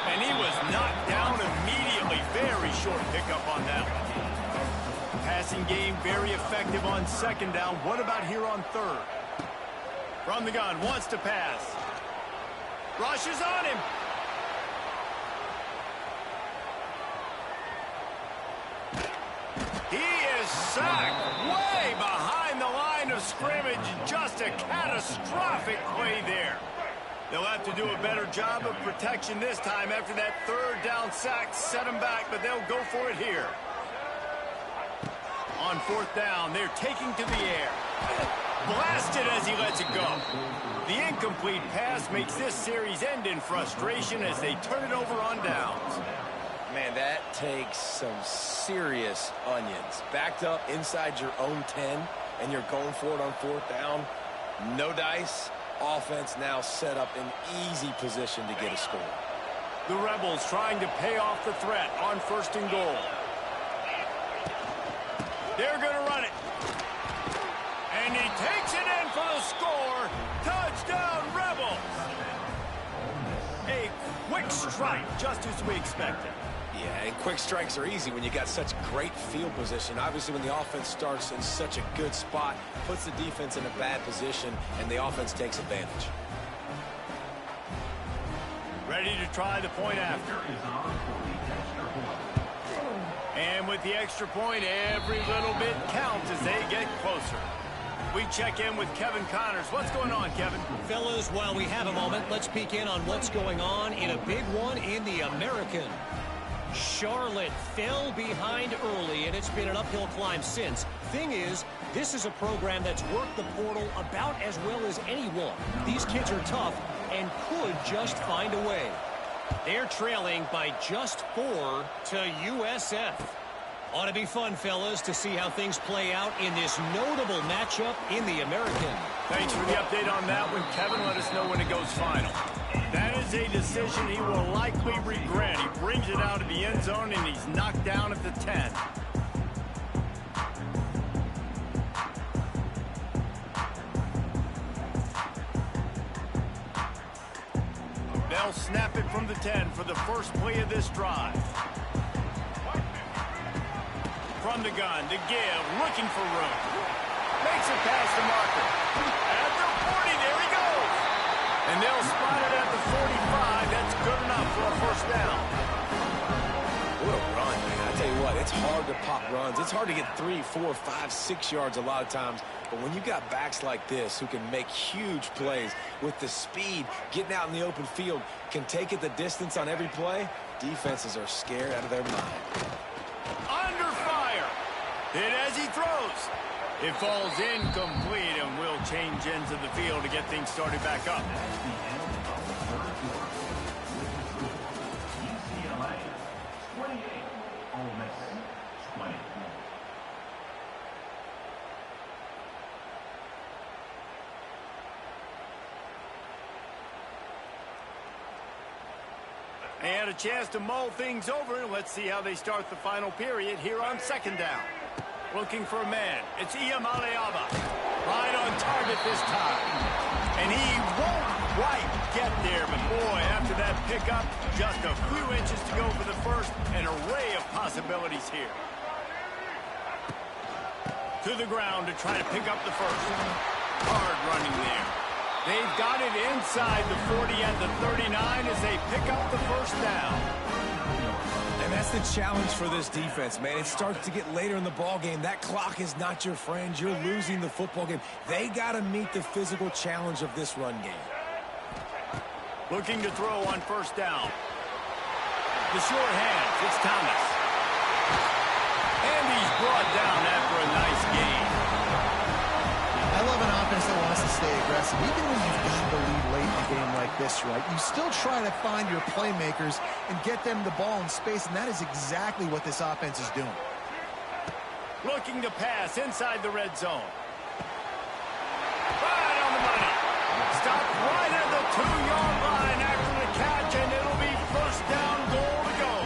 And he was knocked down immediately. Very short pickup on that one. Passing game very effective on 2nd down. What about here on 3rd? From the gun, wants to pass. Rushes on him. He is sacked way behind the line of scrimmage. Just a catastrophic play there. They'll have to do a better job of protection this time after that 3rd down sack set him back, but they'll go for it here. On fourth down, they're taking to the air. Blasted as he lets it go. The incomplete pass makes this series end in frustration as they turn it over on downs. Man, that takes some serious onions. Backed up inside your own 10, and you're going for it on fourth down. No dice. Offense now set up an easy position to get a score. The Rebels trying to pay off the threat on first and goal. They're going to run it. And he takes it in for the score. Touchdown, Rebels. A quick strike, just as we expected. Yeah, and quick strikes are easy when you got such great field position. Obviously, when the offense starts in such a good spot, puts the defense in a bad position, and the offense takes advantage. Ready to try the point after. And with the extra point, every little bit counts as they get closer. We check in with Kevin Connors. What's going on, Kevin? Fellas, while we have a moment, let's peek in on what's going on in a big one in the American. Charlotte fell behind early, and it's been an uphill climb since. Thing is, this is a program that's worked the portal about as well as anyone. These kids are tough and could just find a way. They're trailing by just 4 to USF. Ought to be fun, fellas, to see how things play out in this notable matchup in the American. Thanks for the update on that one, Kevin. Let us know when it goes final. That is a decision he will likely regret. He brings it out of the end zone, and he's knocked down at the 10. They'll snap it from the 10 for the first play of this drive. From the gun to give, looking for room. Makes it past the marker. At the 40, there he goes. And they'll spot it at the 45. That's good enough for a first down. What a run, man. I tell you what, it's hard to pop runs. It's hard to get 3, 4, 5, 6 yards a lot of times. But when you got backs like this who can make huge plays with the speed, getting out in the open field, can take it the distance on every play, defenses are scared out of their mind. Under fire. Hit as he throws. It falls incomplete, and will change ends of the field to get things started back up. They had a chance to mull things over. Let's see how they start the final period here on second down. Looking for a man. It's Iyamaleava. Right on target this time. And he won't quite get there. But boy, after that pickup, just a few inches to go for the first. An array of possibilities here. To the ground to try to pick up the first. Hard running there. They've got it inside the 40 and the 39 as they pick up the first down. And that's the challenge for this defense, man. It starts to get later in the ball game. That clock is not your friend. You're losing the football game. They got to meet the physical challenge of this run game. Looking to throw on first down. The short hands. It's Thomas. And he's brought down after a nice gain. I love an offense that wants to stay aggressive. Even when you've got the lead late in a game like this, right, you still try to find your playmakers and get them the ball in space, and that is exactly what this offense is doing. Looking to pass inside the red zone. Right on the money. Stopped right at the 2-yard line after the catch, and it'll be first down, goal to go.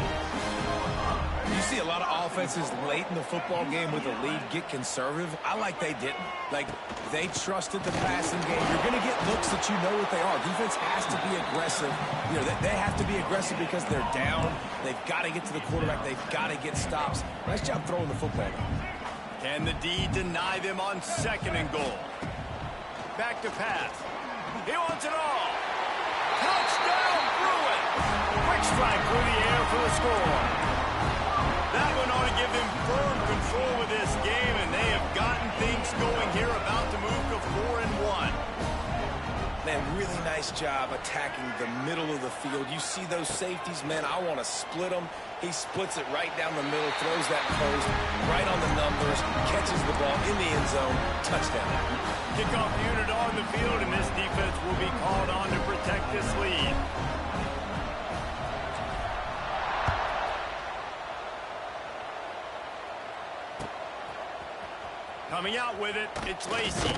You see a lot of offenses late in the football game with a lead get conservative. I like they didn't. Like, they trusted the passing game. You're going to get looks that you know what they are. Defense has to be aggressive. You know, they have to be aggressive because they're down. They've got to get to the quarterback. They've got to get stops. Nice job throwing the football. Can the D deny them on second and goal? Back to pass. He wants it all. Touchdown, Bruins. Quick strike through the air for the score. That one ought to give them firm control of this game, and they have gotten things going here, about to move to 4-1. Man, really really nice job attacking the middle of the field. You see those safeties, man, I want to split them. He splits it right down the middle, throws that post right on the numbers, catches the ball in the end zone, touchdown. Kickoff unit on the field, and this defense will be called on to protect this lead. Coming out with it, it's Lacy.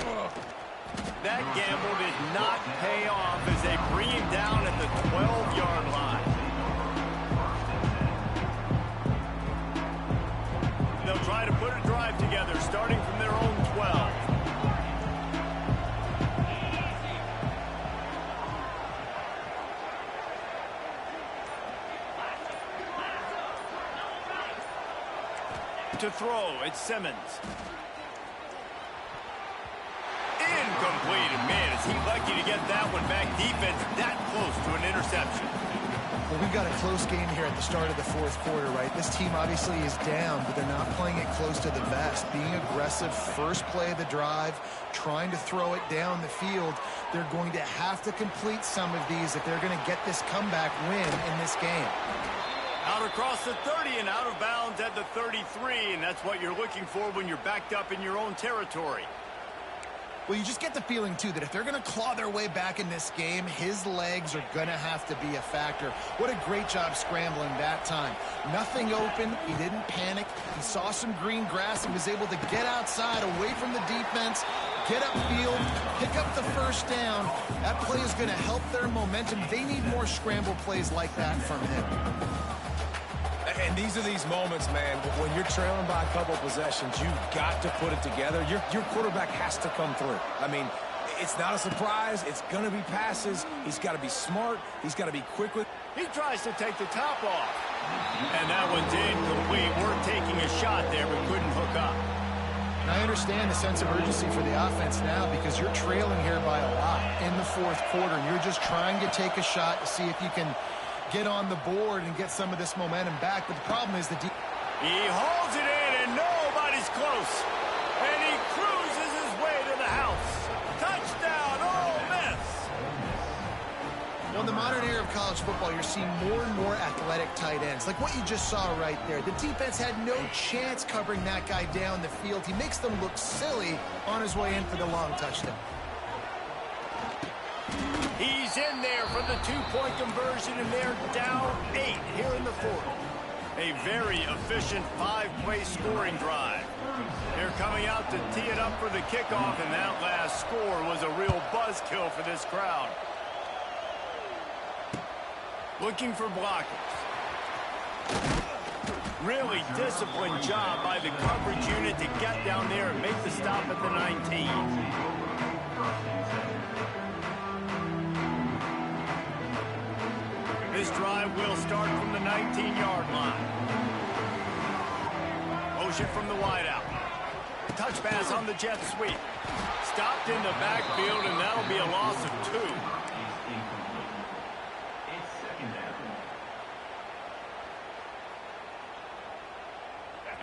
That gamble did not pay off as they bring him down at the 12-yard line. They'll try to put a drive together, starting from their own 12. To throw, it's Simmons. Incomplete, and man, is he lucky to get that one back. Defense that close to an interception. Well, we've got a close game here at the start of the fourth quarter, right? This team obviously is down, but they're not playing it close to the vest. Being aggressive, first play of the drive, trying to throw it down the field. They're going to have to complete some of these if they're going to get this comeback win in this game. Out across the 30 and out of bounds at the 33, and that's what you're looking for when you're backed up in your own territory. Well, you just get the feeling, too, that if they're going to claw their way back in this game, his legs are going to have to be a factor. What a great job scrambling that time. Nothing open. He didn't panic. He saw some green grass and was able to get outside, away from the defense, get upfield, pick up the first down. That play is going to help their momentum. They need more scramble plays like that from him. And these are these moments, man, when you're trailing by a couple possessions, you've got to put it together. Your quarterback has to come through. I mean, it's not a surprise. It's going to be passes. He's got to be smart. He's got to be quick with. He tries to take the top off. And that one's incomplete. We're taking a shot there, but couldn't hook up. And I understand the sense of urgency for the offense now because you're trailing here by a lot in the fourth quarter, and you're just trying to take a shot to see if you can get on the board and get some of this momentum back. But the problem is he holds it in, and nobody's close. And he cruises his way to the house. Touchdown, Ole Miss. Well, in the modern era of college football, you're seeing more and more athletic tight ends, like what you just saw right there. The defense had no chance covering that guy down the field. He makes them look silly on his way in for the long touchdown. He's in there for the two-point conversion, and they're down 8 here in the fourth. A very efficient 5-play scoring drive. They're coming out to tee it up for the kickoff, and that last score was a real buzzkill for this crowd. Looking for blockers. Really disciplined job by the coverage unit to get down there and make the stop at the 19. This drive will start from the 19-yard line. Motion from the wideout. Touch pass on the jet sweep. Stopped in the backfield, and that'll be a loss of 2.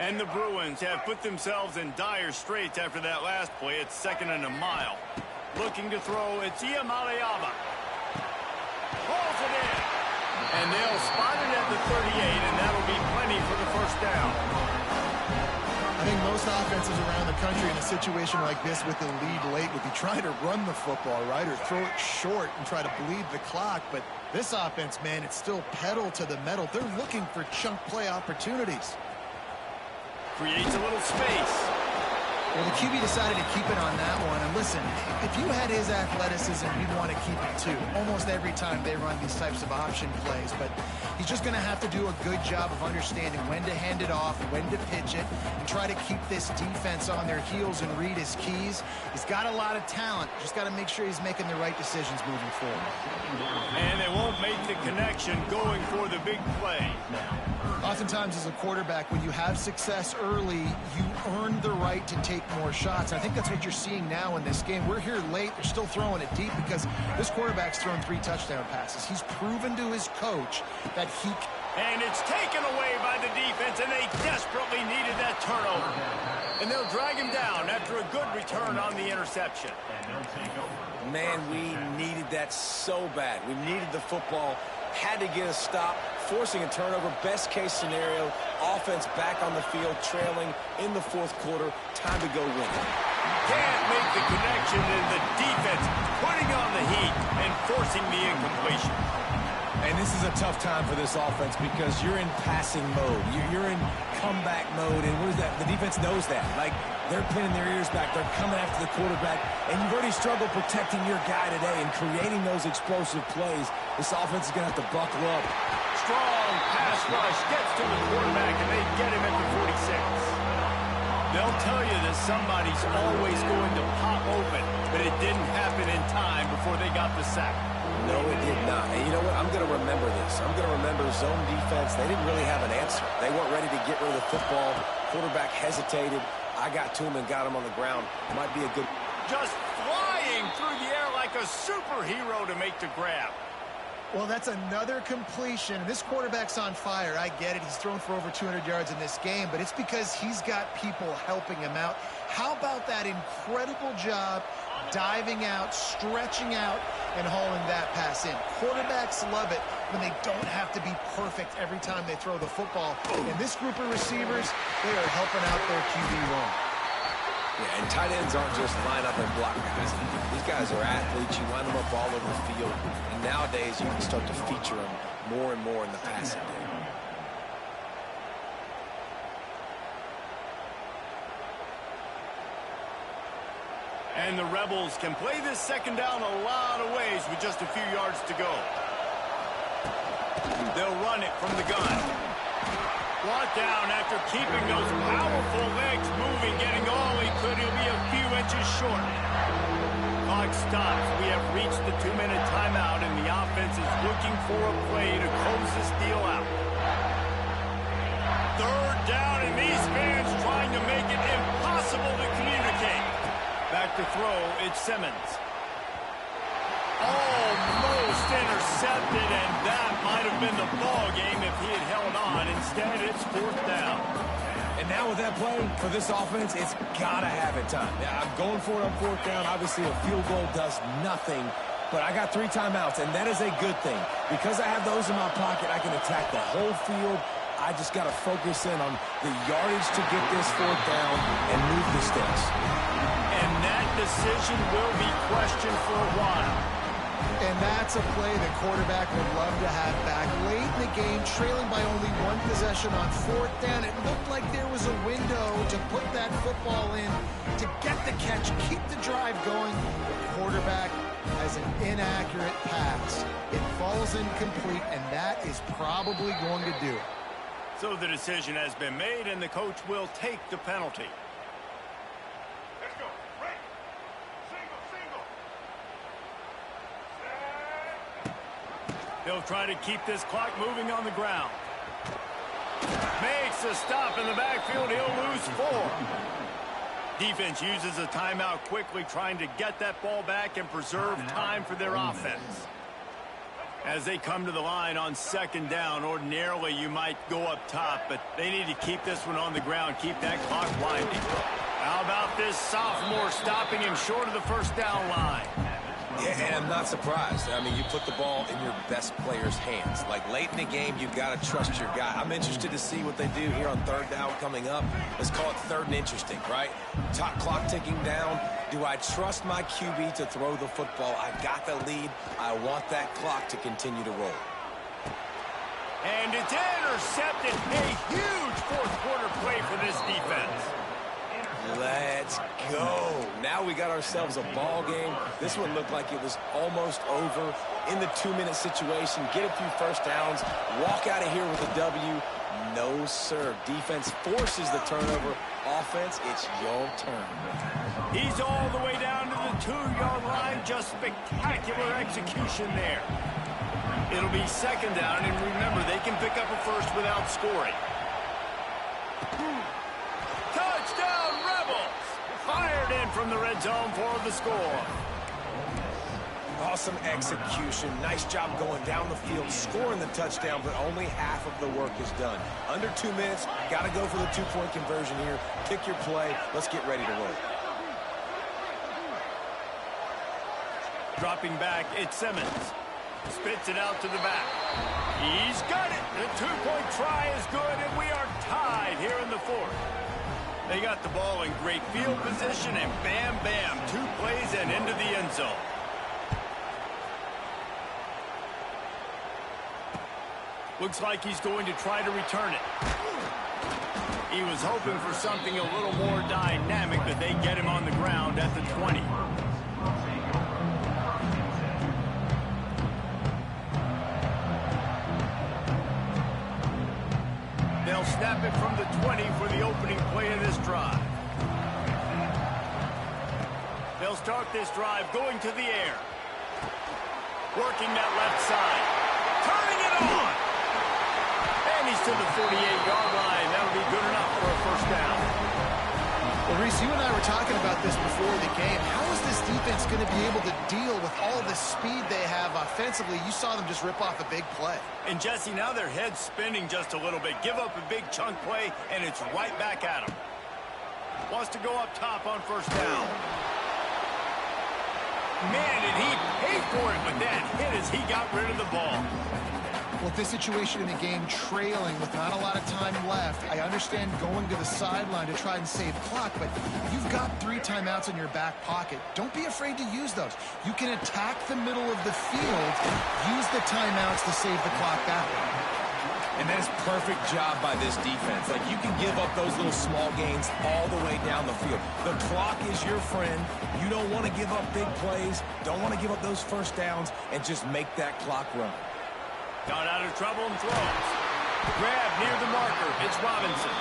And the Bruins have put themselves in dire straits after that last play. It's 2nd and a mile. Looking to throw, it's Iamaleava. Pulls it in. And they'll spot it at the 38, and that'll be plenty for the first down. I think most offenses around the country in a situation like this with the lead late would be trying to run the football, right, or throw it short and try to bleed the clock. But this offense, man, it's still pedal to the metal. They're looking for chunk play opportunities. Creates a little space. Well, the QB decided to keep it on that one. And listen, if you had his athleticism, you'd want to keep it too. Almost every time they run these types of option plays. But he's just going to have to do a good job of understanding when to hand it off, when to pitch it, and try to keep this defense on their heels and read his keys. He's got a lot of talent. Just got to make sure he's making the right decisions moving forward. And they won't make the connection going for the big play. Oftentimes as a quarterback, when you have success early, you earn the right to take more shots. I think that's what you're seeing now in this game. We're here late. They're still throwing it deep because this quarterback's thrown 3 touchdown passes. He's proven to his coach that he can. And it's taken away by the defense, and they desperately needed that turnover. And they'll drag him down after a good return on the interception. Man, we needed that so bad. We needed the football, had to get a stop, forcing a turnover. Best case scenario, offense back on the field, trailing in the fourth quarter. Time to go win it. Can't make the connection, and the defense putting on the heat and forcing the incompletion. And this is a tough time for this offense because you're in passing mode. You're in comeback mode, and what is that? The defense knows that. Like, they're pinning their ears back. They're coming after the quarterback, and you've already struggled protecting your guy today and creating those explosive plays. This offense is going to have to buckle up. Strong pass rush gets to the quarterback, and they get him at the 46. They'll tell you that somebody's always going to pop open, but it didn't happen in time before they got the sack. No, it did not. And you know what? I'm going to remember this. I'm going to remember zone defense. They didn't really have an answer. They weren't ready to get rid of the football. Quarterback hesitated. I got to him and got him on the ground. Might be a good... Just flying through the air like a superhero to make the grab. Well, that's another completion. This quarterback's on fire. I get it. He's thrown for over 200 yards in this game, but it's because he's got people helping him out. How about that incredible job diving out, stretching out, and hauling that pass in? Quarterbacks love it when they don't have to be perfect every time they throw the football. And this group of receivers, they are helping out their QB wrong. Yeah, and tight ends aren't just line up and block guys. These guys are athletes. You line them up all over the field. And nowadays, you can start to feature them more and more in the passing game. And the Rebels can play this second down a lot of ways with just a few yards to go. They'll run it from the gun. Brought down after keeping those powerful legs moving, getting all he could. He'll be a few inches short. Clock stops. We have reached the 2-minute timeout, and the offense is looking for a play to close this deal out. Third down, and these fans trying to make it impossible to communicate. Back to throw, it's Simmons. Almost intercepted, and that might have been the ball game if he had held on. Instead, it's fourth down. And now with that play, for this offense, it's got to have it time. Yeah, I'm going for it on fourth down. Obviously, a field goal does nothing, but I got 3 timeouts, and that is a good thing. Because I have those in my pocket, I can attack the whole field. I just got to focus in on the yardage to get this fourth down and move the sticks. And that decision will be questioned for a while. And that's a play the quarterback would love to have back. Late in the game, trailing by only 1 possession on fourth down, it looked like there was a window to put that football in, to get the catch, keep the drive going. The quarterback has an inaccurate pass. It falls incomplete, and that is probably going to do it. So the decision has been made, and the coach will take the penalty. Let's go. Right. Single, single. They'll try to keep this clock moving on the ground. Makes a stop in the backfield. He'll lose 4. Defense uses a timeout quickly, trying to get that ball back and preserve time for their offense. As they come to the line on second down, ordinarily you might go up top, but they need to keep this one on the ground, keep that clock winding. How about this sophomore stopping him short of the first down line? Yeah, and I'm not surprised. I mean, you put the ball in your best player's hands. Like, late in the game, you got to trust your guy. I'm interested to see what they do here on third down coming up. Let's call it third and interesting, right? Top clock ticking down. Do I trust my QB to throw the football? I got the lead. I want that clock to continue to roll. And it's intercepted. A huge fourth quarter play for this defense. Let's go. Now we got ourselves a ball game. This one looked like it was almost over. In the 2-minute situation, get a few first downs, walk out of here with a W. No, sir. Defense forces the turnover. Offense, it's your turn. He's all the way down to the 2-yard line. Just spectacular execution there. It'll be second down, and remember, they can pick up a first without scoring. Touchdown, Rebels! Fired in from the red zone for the score. Awesome execution. Nice job going down the field, scoring the touchdown, but only half of the work is done. Under 2 minutes, got to go for the 2-point conversion here. Pick your play. Let's get ready to roll. Dropping back, it's Simmons. Spits it out to the back. He's got it. The two-point try is good, and we are tied here in the fourth. They got the ball in great field position, and bam, bam, 2 plays and into the end zone. Looks like he's going to try to return it. He was hoping for something a little more dynamic, but they get him on the ground at the 20. They'll snap it from the 20 for the opening play of this drive. They'll start this drive going to the air. Working that left side. Turning it on! And he's to the 48-yard line. That'll be good enough for a first down. Well, Reese, you and I were talking about this before the game. How is this defense going to be able to deal with all the speed they have offensively? You saw them just rip off a big play. And, Jesse, now their head's spinning just a little bit. Give up a big chunk play, and it's right back at them. Wants to go up top on first down. Man, did he pay for it with that hit as he got rid of the ball. With this situation in the game trailing with not a lot of time left, I understand going to the sideline to try and save clock, but you've got 3 timeouts in your back pocket. Don't be afraid to use those. You can attack the middle of the field, use the timeouts to save the clock that way. And that is perfect job by this defense. Like, you can give up those little small gains all the way down the field. The clock is your friend. You don't want to give up big plays, don't want to give up those first downs, and just make that clock run. Got out of trouble and throws. Grab near the marker. It's Robinson.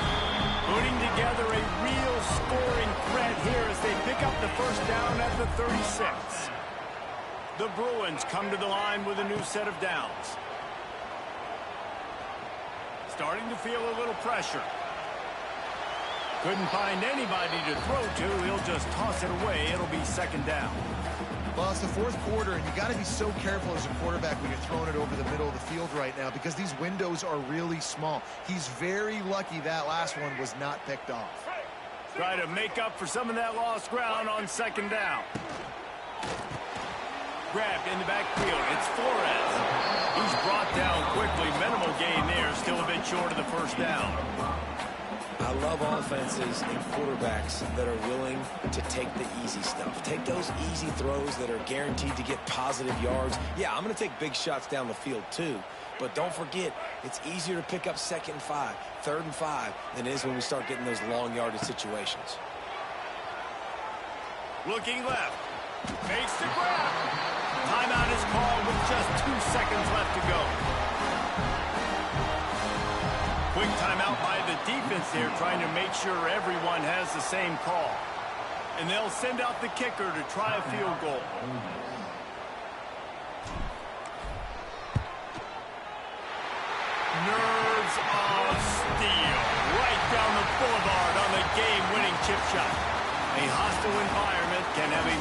Putting together a real scoring threat here as they pick up the first down at the 36. The Bruins come to the line with a new set of downs. Starting to feel a little pressure. Couldn't find anybody to throw to. He'll just toss it away. It'll be second down. Well, it's the fourth quarter, and you got to be so careful as a quarterback when you're throwing it over the middle of the field right now because these windows are really small. He's very lucky that last one was not picked off. Try to make up for some of that lost ground on second down. Grabbed in the backfield. It's Flores. He's brought down quickly. Minimal gain there. Still a bit short of the first down. I love offenses and quarterbacks that are willing to take the easy stuff. Take those easy throws that are guaranteed to get positive yards. Yeah, I'm going to take big shots down the field too. But don't forget, it's easier to pick up 2nd and 5, 3rd and 5 than it is when we start getting those long yardage situations. Looking left. Makes the grab. Timeout is called with just 2 seconds left to go. Quick timeout by the defense there, trying to make sure everyone has the same call. And they'll send out the kicker to try a field goal. Nerves of steel. Right down the boulevard on the game-winning chip shot. A hostile environment can have a